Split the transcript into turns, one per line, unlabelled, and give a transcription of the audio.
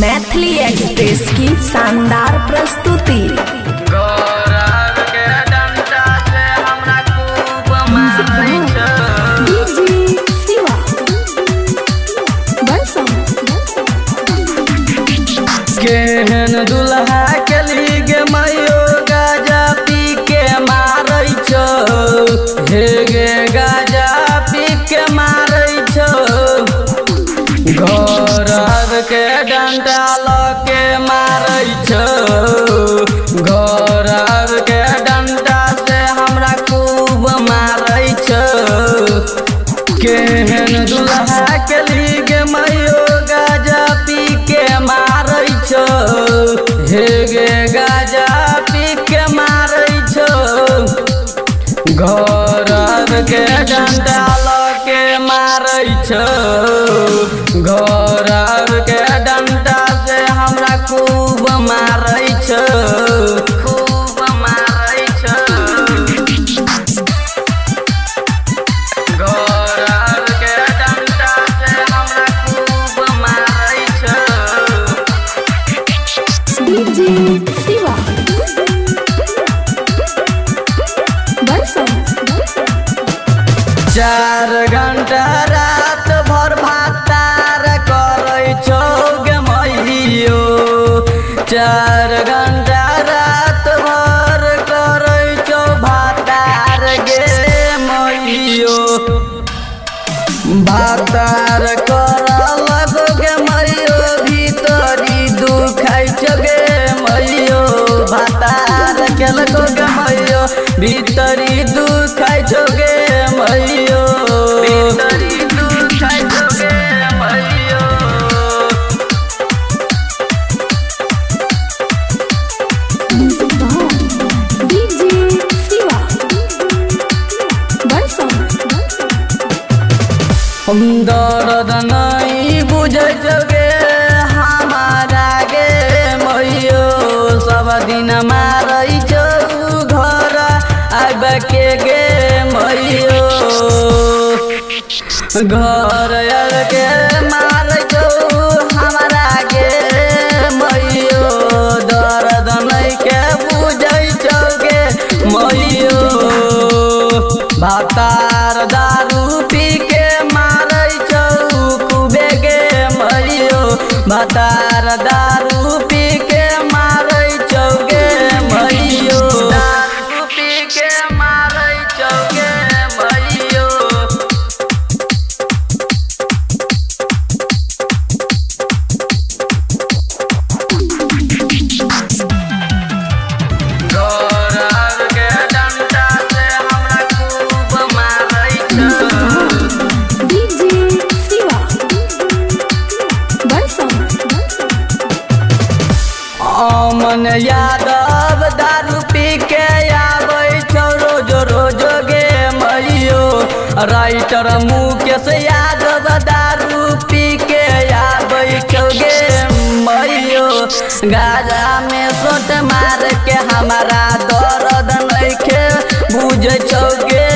Maithili express की शानदार प्रस्तुति।
गौरव के डंडा से हमरा खूब मारै छ
डीजे शिवा बरसम
केहन दुल्हा के लिए मयो गाजा पी के मारै छ हे गे गाजा पी के मारै छ गौरव के डंडा लके मारै छ गौरव के डंडा से हमरा खूब मारै छ केहन दुल्हा के लिए मयो गाजा पी के मारै छ हे गे गाजा पी के मारै छ गौरव के डंडा लके मारै छ गौरव के डंडा से हमरा खूब मारै छ खूब मारै छ गौरव के डंडा से हमरा खूब मारै छ
डीजे शिवा बरसम
4 घंटा रात भर भातार करै छौ गे मैयो 4 घंटा रात भर करै छौ भातार गे मैयो भातार करलक गे मैयो भीतरी दुखाइ छ गे मैयो भातार केलको गे मैयो भीतरी दुखाइ छ गे मैयो भीतरी दुखाइ छ गे मैयो
डीजे शिवा बरसम
हम दर्द नहीं बुझै छ गे हमारा गे मैयो सब दिन मारै छौ घर आब के गे मैयो घर आब के मारै छौ हमारा गे मैयो दर्द नहीं के बुझै छौ गे मैयो भातार दारू पी के मारै छौ खूबे गे मैयो भातार दारू पी के मारै छौ गे मैयो दारू पी के मारै छौ गे मैयो गौरव के डंडा से हमरा खूब मारै छ
डीजे शिवा बरसम
अमन यादव दारू पी के आबै छौ रोज रोज गे मैयो राइटर मुकेश यादव दारू पी के आबै छौ गे मैयो गाजा में सोट मार के हमारा दर्द नइखे बुझै छौ गे